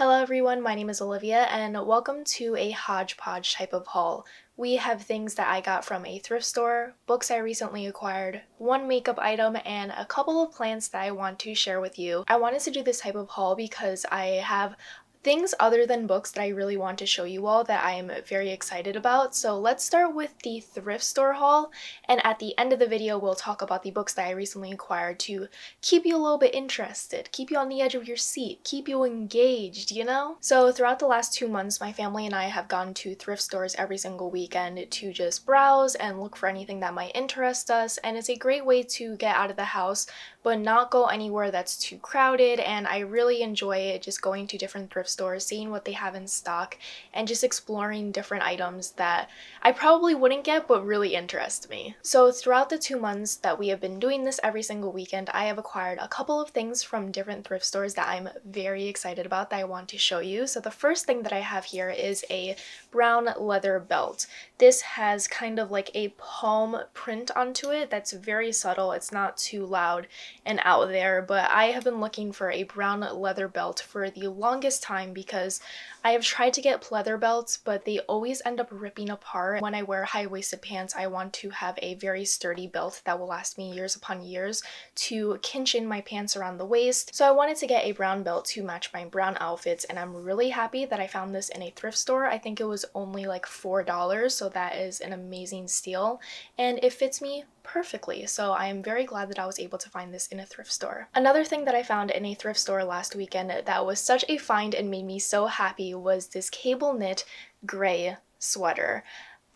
Hello everyone, my name is Olivia and welcome to a hodgepodge type of haul. We have things that I got from a thrift store, books I recently acquired, one makeup item, and a couple of plants that I want to share with you. I wanted to do this type of haul because I have things other than books that I really want to show you all that I am very excited about. So let's start with the thrift store haul, and at the end of the video we'll talk about the books that I recently acquired to keep you a little bit interested, keep you on the edge of your seat, keep you engaged, you know? So throughout the last 2 months, my family and I have gone to thrift stores every single weekend to just browse and look for anything that might interest us, and it's a great way to get out of the house but not go anywhere that's too crowded, and I really enjoy just going to different thrift stores, seeing what they have in stock, and just exploring different items that I probably wouldn't get but really interest me. So throughout the 2 months that we have been doing this every single weekend, I have acquired a couple of things from different thrift stores that I'm very excited about that I want to show you. So the first thing that I have here is a brown leather belt. This has kind of like a palm print onto it that's very subtle. It's not too loud and out there, but I have been looking for a brown leather belt for the longest time because I have tried to get pleather belts, but they always end up ripping apart. When I wear high-waisted pants, I want to have a very sturdy belt that will last me years upon years to cinch in my pants around the waist. So I wanted to get a brown belt to match my brown outfits, and I'm really happy that I found this in a thrift store. I think it was only like $4, so that is an amazing steal, and it fits me perfectly, so I am very glad that I was able to find this in a thrift store. Another thing that I found in a thrift store last weekend that was such a find and made me so happy was this cable knit gray sweater.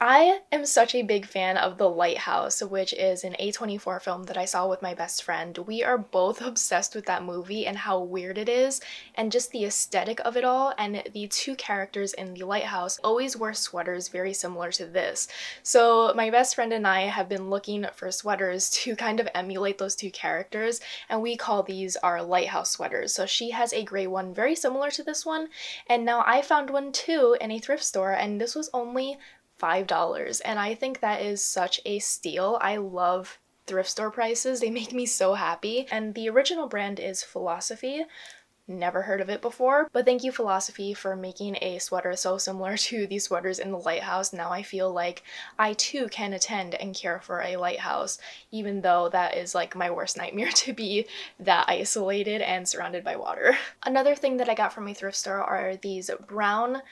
I am such a big fan of The Lighthouse, which is an A24 film that I saw with my best friend. We are both obsessed with that movie and how weird it is, and just the aesthetic of it all, and the two characters in The Lighthouse always wear sweaters very similar to this. So my best friend and I have been looking for sweaters to kind of emulate those two characters, and we call these our Lighthouse sweaters. So she has a gray one very similar to this one, and now I found one too in a thrift store, and this was only $5, and I think that is such a steal. I love thrift store prices, they make me so happy. And the original brand is Philosophy. Never heard of it before, but thank you Philosophy for making a sweater so similar to the sweaters in The Lighthouse. Now I feel like I too can attend and care for a lighthouse, even though that is like my worst nightmare, to be that isolated and surrounded by water. Another thing that I got from a thrift store are these brown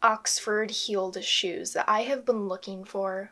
Oxford heeled shoes that I have been looking for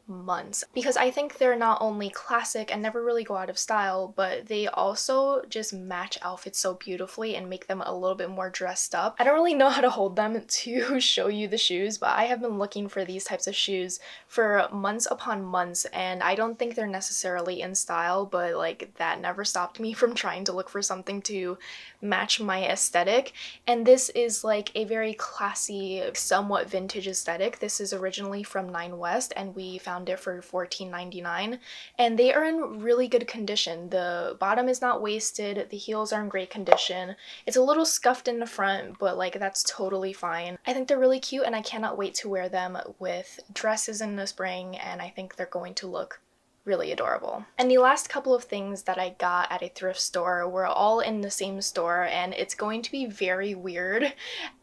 months, because I think they're not only classic and never really go out of style, but they also just match outfits so beautifully and make them a little bit more dressed up. I don't really know how to hold them to show you the shoes, but I have been looking for these types of shoes for months upon months, and I don't think they're necessarily in style, but like that never stopped me from trying to look for something to match my aesthetic. And this is like a very classy, somewhat vintage aesthetic. This is originally from Nine West, and we found it for $14.99, and they are in really good condition. The bottom is not wasted, the heels are in great condition. It's a little scuffed in the front, but like that's totally fine. I think they're really cute, and I cannot wait to wear them with dresses in the spring, and I think they're going to look really adorable. And the last couple of things that I got at a thrift store were all in the same store, and it's going to be very weird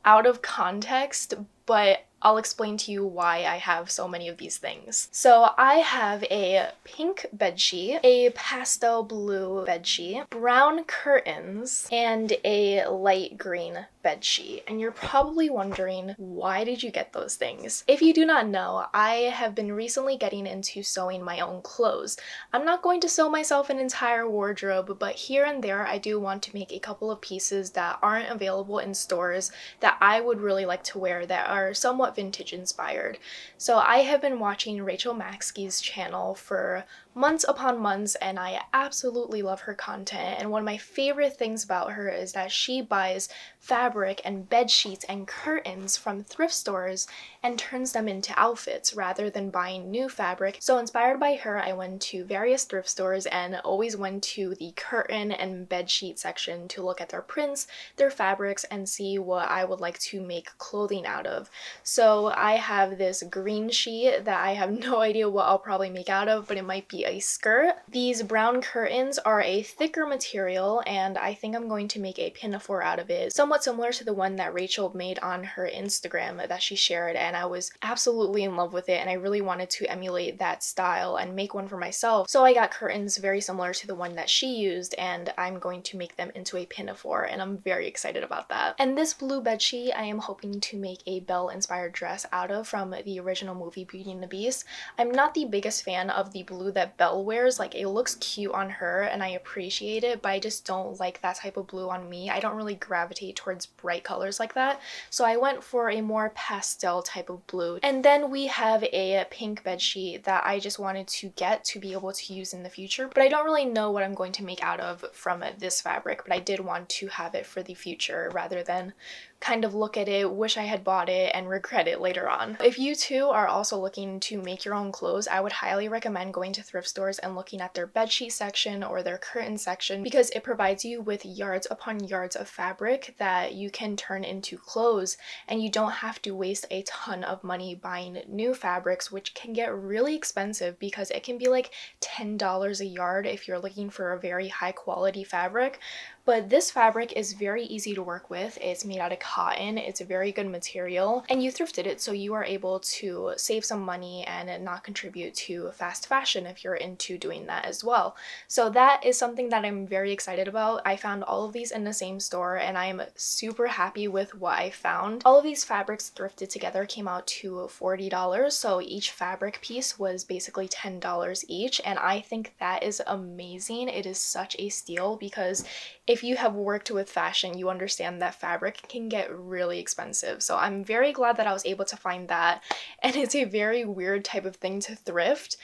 out of context, but I'll explain to you why I have so many of these things. So I have a pink bedsheet, a pastel blue bedsheet, brown curtains, and a light green bedsheet. And you're probably wondering, why did you get those things? If you do not know, I have been recently getting into sewing my own clothes. I'm not going to sew myself an entire wardrobe, but here and there I do want to make a couple of pieces that aren't available in stores that I would really like to wear that are somewhat vintage inspired. So I have been watching Rachel Maxke's channel for months upon months, and I absolutely love her content. And one of my favorite things about her is that she buys fabric and bed sheets and curtains from thrift stores and turns them into outfits rather than buying new fabric. So inspired by her, I went to various thrift stores and always went to the curtain and bed sheet section to look at their prints, their fabrics, and see what I would like to make clothing out of. So I have this green sheet that I have no idea what I'll probably make out of, but it might be be a skirt. These brown curtains are a thicker material, and I think I'm going to make a pinafore out of it, somewhat similar to the one that Rachel made on her Instagram that she shared, and I was absolutely in love with it, and I really wanted to emulate that style and make one for myself. So I got curtains very similar to the one that she used, and I'm going to make them into a pinafore, and I'm very excited about that. And this blue bedsheet I am hoping to make a Belle inspired dress out of from the original movie Beauty and the Beast. I'm not the biggest fan of the blue that Belle wears. Like, it looks cute on her and I appreciate it, but I just don't like that type of blue on me. I don't really gravitate towards bright colors like that, so I went for a more pastel type of blue. And then we have a pink bedsheet that I just wanted to get to be able to use in the future, but I don't really know what I'm going to make out of from this fabric, but I did want to have it for the future rather than kind of look at it, wish I had bought it, and regret it later on. If you too are also looking to make your own clothes, I would highly recommend going to thrift stores and looking at their bedsheet section or their curtain section, because it provides you with yards upon yards of fabric that you can turn into clothes, and you don't have to waste a ton of money buying new fabrics, which can get really expensive because it can be like $10 a yard if you're looking for a very high quality fabric. But this fabric is very easy to work with. It's made out of cotton, it's a very good material, and you thrifted it, so you are able to save some money and not contribute to fast fashion if you're into doing that as well. So that is something that I'm very excited about. I found all of these in the same store and I am super happy with what I found. All of these fabrics thrifted together came out to $40, so each fabric piece was basically $10 each, and I think that is amazing. It is such a steal because if you have worked with fashion, you understand that fabric can get really expensive. So I'm very glad that I was able to find that, and it's a very weird type of thing to thrift,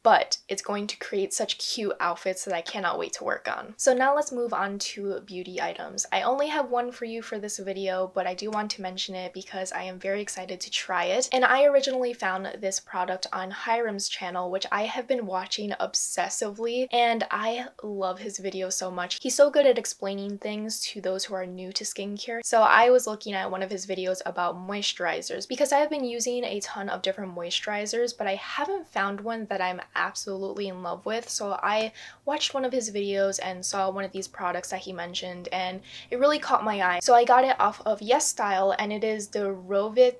but it's going to create such cute outfits that I cannot wait to work on. So now let's move on to beauty items. I only have one for you for this video, but I do want to mention it because I am very excited to try it. And I originally found this product on Hiram's channel, which I have been watching obsessively, and I love his videos so much. He's so good at explaining things to those who are new to skincare. So I was looking at one of his videos about moisturizers because I have been using a ton of different moisturizers, but I haven't found one that I'm absolutely in love with. So I watched one of his videos and saw one of these products that he mentioned, and it really caught my eye. So I got it off of Yes Style, and it is the Rovit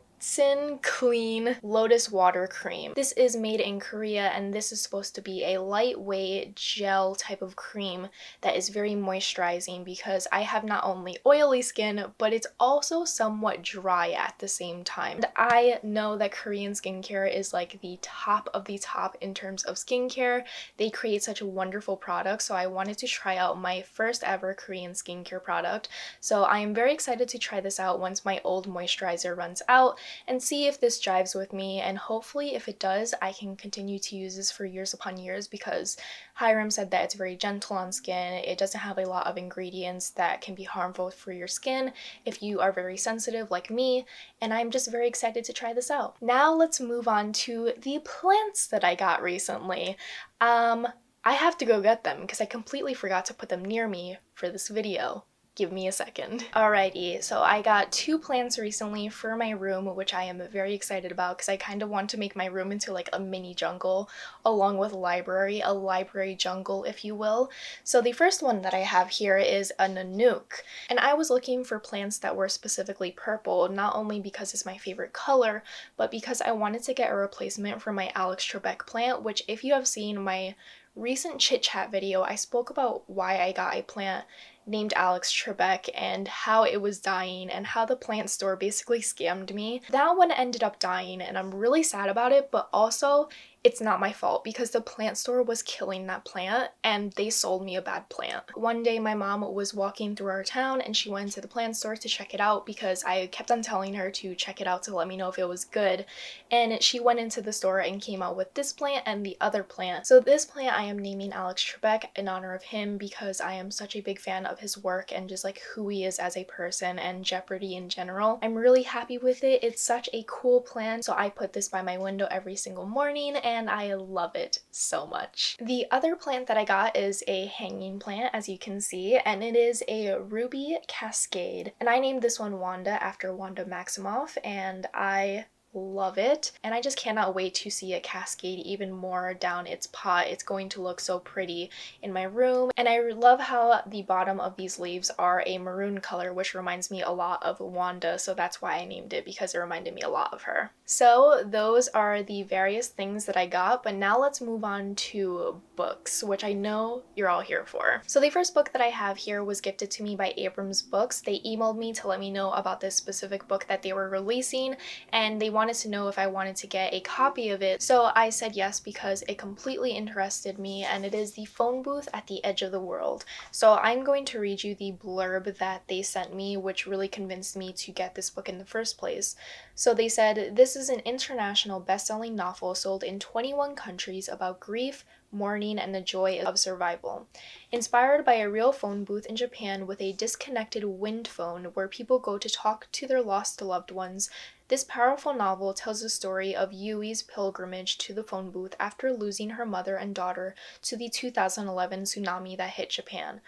Clean Lotus Water Cream. This is made in Korea, and this is supposed to be a lightweight gel type of cream that is very moisturizing because I have not only oily skin, but it's also somewhat dry at the same time. And I know that Korean skincare is like the top of the top in terms of skincare. They create such wonderful products, so I wanted to try out my first ever Korean skincare product. So I am very excited to try this out once my old moisturizer runs out, and see if this jives with me, and hopefully if it does, I can continue to use this for years upon years because Hiram said that it's very gentle on skin. It doesn't have a lot of ingredients that can be harmful for your skin if you are very sensitive like me, and I'm just very excited to try this out. Now let's move on to the plants that I got recently. I have to go get them because I completely forgot to put them near me for this video. Give me a second. Alrighty, so I got 2 plants recently for my room, which I am very excited about because I kind of want to make my room into like a mini jungle along with a library jungle, if you will. So the first one that I have here is a Nanouk, and I was looking for plants that were specifically purple, not only because it's my favorite color, but because I wanted to get a replacement for my Alex Trebek plant, which if you have seen my recent chit chat video, I spoke about why I got a plant named Alex Trebek and how it was dying and how the plant store basically scammed me. That one ended up dying and I'm really sad about it, but also it's not my fault because the plant store was killing that plant and they sold me a bad plant. One day my mom was walking through our town and she went to the plant store to check it out because I kept on telling her to check it out to let me know if it was good, and she went into the store and came out with this plant and the other plant. So this plant I am naming Alex Trebek in honor of him because I am such a big fan of his work and just like who he is as a person and Jeopardy in general. I'm really happy with it. It's such a cool plant, so I put this by my window every single morning and I love it so much. The other plant that I got is a hanging plant, as you can see, and it is a ruby Cascade, and I named this one Wanda after Wanda Maximoff, and I love it. And I just cannot wait to see it cascade even more down its pot. It's going to look so pretty in my room. And I love how the bottom of these leaves are a maroon color, which reminds me a lot of Wanda, so that's why I named it, because it reminded me a lot of her. So those are the various things that I got, but now let's move on to books, which I know you're all here for. So the first book that I have here was gifted to me by Abrams Books. They emailed me to let me know about this specific book that they were releasing, and they wanted to know if I wanted to get a copy of it. So I said yes because it completely interested me, and it is The Phone Booth at the Edge of the World. So I'm going to read you the blurb that they sent me, which really convinced me to get this book in the first place. So they said, "This is an international best-selling novel sold in 21 countries about grief, mourning, and the joy of survival. Inspired by a real phone booth in Japan with a disconnected wind phone where people go to talk to their lost loved ones, this powerful novel tells the story of Yui's pilgrimage to the phone booth after losing her mother and daughter to the 2011 tsunami that hit Japan."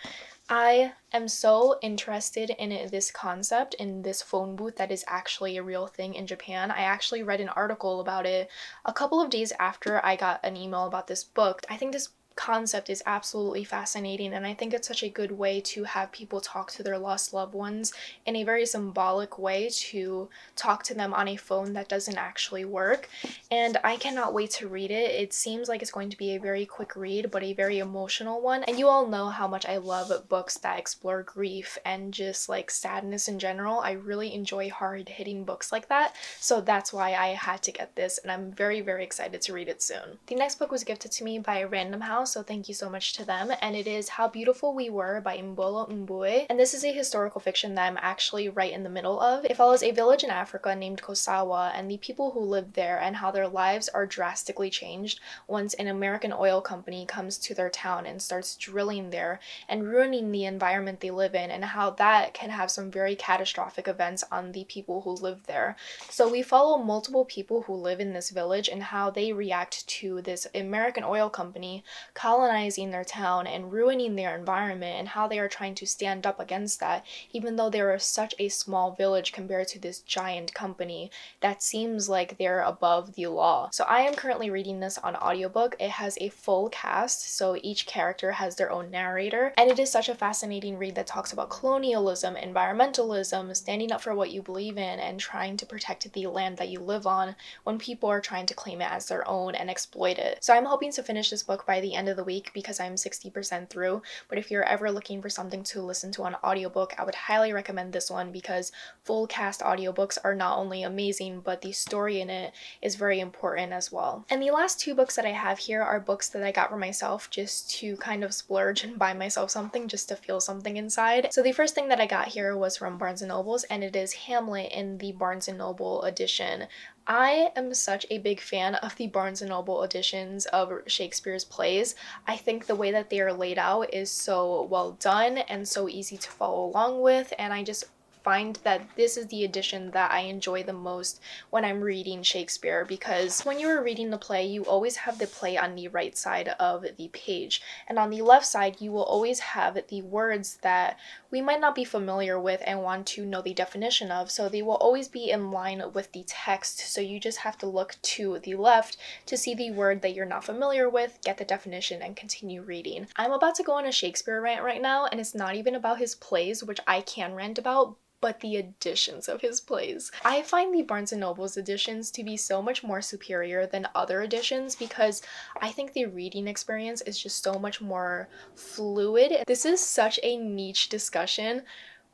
I am so interested in this concept, in this phone booth that is actually a real thing in Japan. I actually read an article about it a couple of days after I got an email about this book. I think this concept is absolutely fascinating, and I think it's such a good way to have people talk to their lost loved ones in a very symbolic way, to talk to them on a phone that doesn't actually work. And I cannot wait to read it. It seems like it's going to be a very quick read, but a very emotional one. And you all know how much I love books that explore grief and just like sadness in general. I really enjoy hard-hitting books like that, so that's why I had to get this, and I'm very, very excited to read it soon. The next book was gifted to me by Random House, so thank you so much to them, and it is How Beautiful We Were by Imbolo Mbue, and this is a historical fiction that I'm actually right in the middle of. It follows a village in Africa named Kosawa and the people who live there, and how their lives are drastically changed once an American oil company comes to their town and starts drilling there and ruining the environment they live in, and how that can have some very catastrophic events on the people who live there. So we follow multiple people who live in this village and how they react to this American oil company colonizing their town and ruining their environment, and how they are trying to stand up against that, even though they are such a small village compared to this giant company that seems like they're above the law. So I am currently reading this on audiobook. It has a full cast, so each character has their own narrator, and it is such a fascinating read that talks about colonialism, environmentalism, standing up for what you believe in, and trying to protect the land that you live on when people are trying to claim it as their own and exploit it. So I'm hoping to finish this book by the end of the week because I'm 60% through, but if you're ever looking for something to listen to on audiobook, I would highly recommend this one because full cast audiobooks are not only amazing, but the story in it is very important as well. And the last two books that I have here are books that I got for myself just to kind of splurge and buy myself something, just to feel something inside. So the first thing that I got here was from Barnes & Noble's, and it is Hamlet in the Barnes & Noble edition. I am such a big fan of the Barnes & Noble editions of Shakespeare's plays. I think the way that they are laid out is so well done and so easy to follow along with, and I just find that this is the edition that I enjoy the most when I'm reading Shakespeare, because when you are reading the play, you always have the play on the right side of the page, and on the left side you will always have the words that we might not be familiar with and want to know the definition of, so they will always be in line with the text, so you just have to look to the left to see the word that you're not familiar with, get the definition, and continue reading. I'm about to go on a Shakespeare rant right now, and it's not even about his plays, which I can rant about, but the editions of his plays. I find the Barnes & Noble's editions to be so much more superior than other editions because I think the reading experience is just so much more fluid. This is such a niche discussion,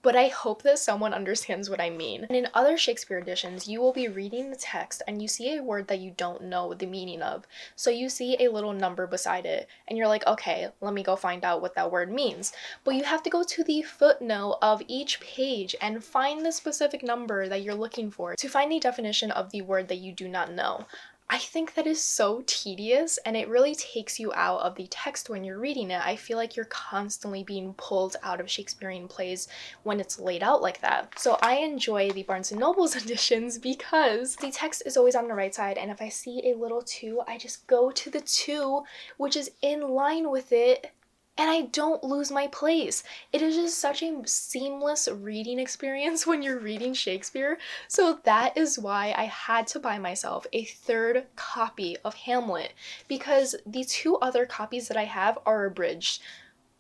but I hope that someone understands what I mean. And in other Shakespeare editions, you will be reading the text and you see a word that you don't know the meaning of. So you see a little number beside it and you're like, okay, let me go find out what that word means. But you have to go to the footnote of each page and find the specific number that you're looking for to find the definition of the word that you do not know. I think that is so tedious, and it really takes you out of the text when you're reading it. I feel like you're constantly being pulled out of Shakespearean plays when it's laid out like that. So I enjoy the Barnes & Noble's editions because the text is always on the right side, and if I see a little 2, I just go to the 2, which is in line with it, and I don't lose my place. It is just such a seamless reading experience when you're reading Shakespeare. So that is why I had to buy myself a third copy of Hamlet, because the two other copies that I have are abridged.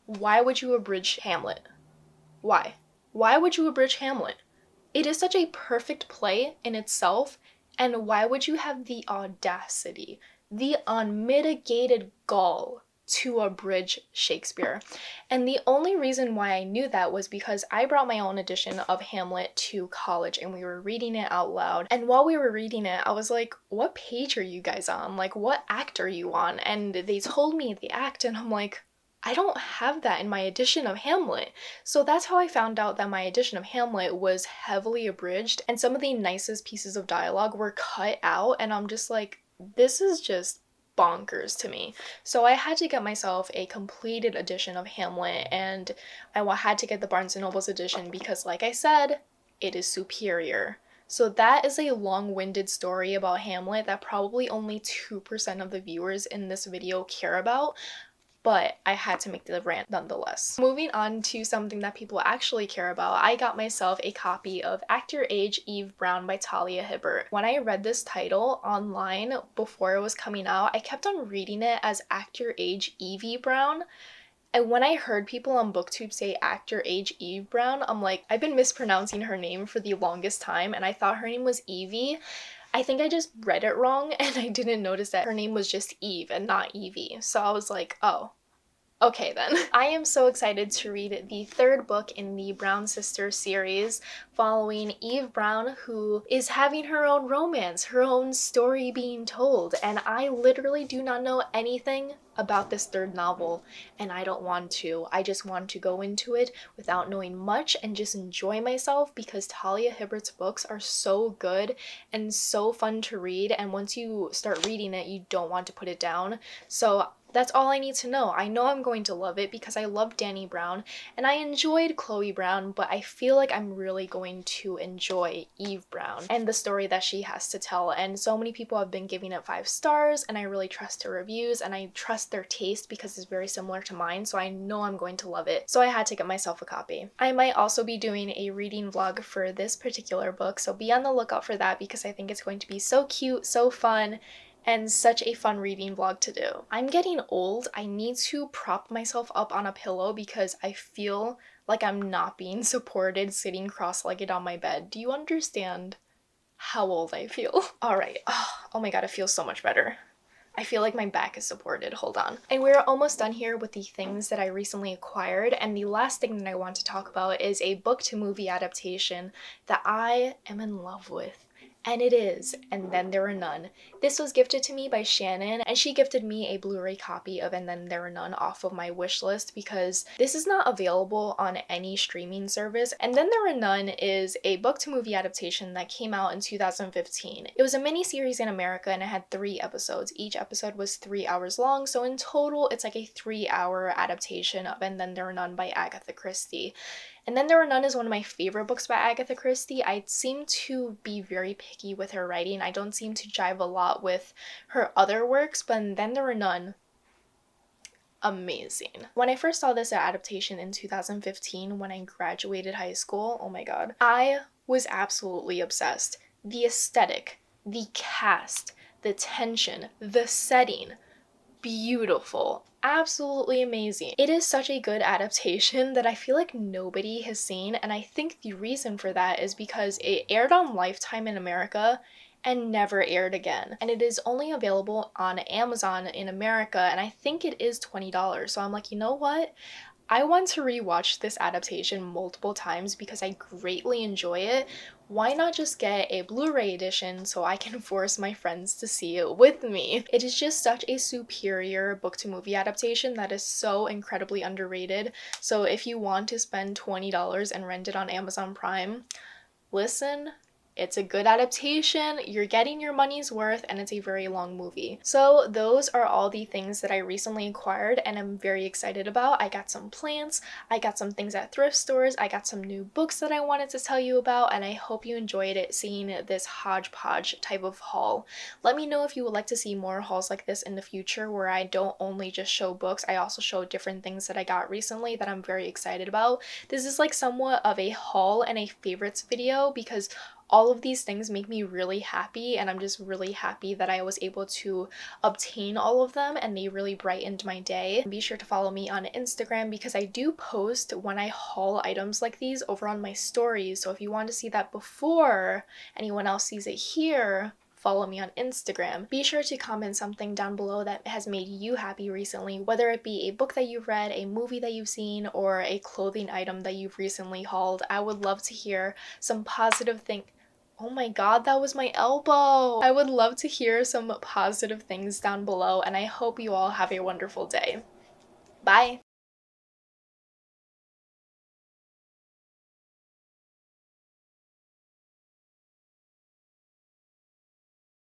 Why would you abridge Hamlet? Why? Why would you abridge Hamlet? It is such a perfect play in itself, and why would you have the audacity, the unmitigated gall to abridge Shakespeare? And the only reason why I knew that was because I brought my own edition of Hamlet to college and we were reading it out loud. And while we were reading it, I was like, what page are you guys on? Like, what act are you on? And they told me the act, and I'm like, I don't have that in my edition of Hamlet. So that's how I found out that my edition of Hamlet was heavily abridged, and some of the nicest pieces of dialogue were cut out, and I'm just like, this is just bonkers to me. So I had to get myself a completed edition of Hamlet, and I had to get the Barnes & Noble's edition because, like I said, it is superior. So that is a long-winded story about Hamlet that probably only 2% of the viewers in this video care about, but I had to make the rant nonetheless. Moving on to something that people actually care about, I got myself a copy of Act Your Age, Eve Brown by Talia Hibbert. When I read this title online before it was coming out, I kept on reading it as Act Your Age, Evie Brown. And when I heard people on BookTube say Act Your Age, Eve Brown, I'm like, I've been mispronouncing her name for the longest time, and I thought her name was Evie. I think I just read it wrong, and I didn't notice that her name was just Eve and not Evie. So I was like, oh, okay then. I am so excited to read the third book in the Brown Sisters series, following Eve Brown, who is having her own romance, her own story being told, and I literally do not know anything about this third novel, and I don't want to. I just want to go into it without knowing much and just enjoy myself, because Talia Hibbert's books are so good and so fun to read, and once you start reading it, you don't want to put it down. So that's all I need to know. I know I'm going to love it because I love Dani Brown and I enjoyed Chloe Brown, but I feel like I'm really going to enjoy Eve Brown and the story that she has to tell. And so many people have been giving it 5 stars, and I really trust her reviews and I trust their taste because it's very similar to mine, so I know I'm going to love it. So I had to get myself a copy. I might also be doing a reading vlog for this particular book, so be on the lookout for that because I think it's going to be so cute, so fun, and such a fun reading vlog to do. I'm getting old. I need to prop myself up on a pillow because I feel like I'm not being supported sitting cross-legged on my bed. Do you understand how old I feel? Alright. Oh my god, it feels so much better. I feel like my back is supported. Hold on. And we're almost done here with the things that I recently acquired, and the last thing that I want to talk about is a book-to-movie adaptation that I am in love with. And it is And Then There Were None. This was gifted to me by Shannon, and she gifted me a Blu-ray copy of And Then There Were None off of my wish list because this is not available on any streaming service. And Then There Were None is a book-to-movie adaptation that came out in 2015. It was a mini-series in America and it had 3 episodes. Each episode was 3 hours long, so in total it's like a 3-hour adaptation of And Then There Were None by Agatha Christie. And Then There Were None is one of my favorite books by Agatha Christie. I seem to be very picky with her writing. I don't seem to jive a lot with her other works, but Then There Were None, amazing. When I first saw this adaptation in 2015, when I graduated high school, oh my god, I was absolutely obsessed. The aesthetic, the cast, the tension, the setting, beautiful. Absolutely amazing. It is such a good adaptation that I feel like nobody has seen, and I think the reason for that is because it aired on Lifetime in America and never aired again. And it is only available on Amazon in America, and I think it is $20. So I'm like, you know what? I want to rewatch this adaptation multiple times because I greatly enjoy it. Why not just get a Blu-ray edition so I can force my friends to see it with me? It is just such a superior book-to-movie adaptation that is so incredibly underrated. So if you want to spend $20 and rent it on Amazon Prime, listen, It's a good adaptation, you're getting your money's worth, and it's a very long movie. So those are all the things that I recently acquired and I'm very excited about. I got some plants, I got some things at thrift stores, I got some new books that I wanted to tell you about, and I hope you enjoyed it seeing this hodgepodge type of haul. Let me know if you would like to see more hauls like this in the future where I don't only just show books, I also show different things that I got recently that I'm very excited about. This is like somewhat of a haul and a favorites video because all of these things make me really happy, and I'm just really happy that I was able to obtain all of them and they really brightened my day. Be sure to follow me on Instagram because I do post when I haul items like these over on my stories, so if you want to see that before anyone else sees it here, follow me on Instagram. Be sure to comment something down below that has made you happy recently, whether it be a book that you've read, a movie that you've seen, or a clothing item that you've recently hauled. I would love to hear some positive things. Oh my god, that was my elbow! I would love to hear some positive things down below, and I hope you all have a wonderful day. Bye!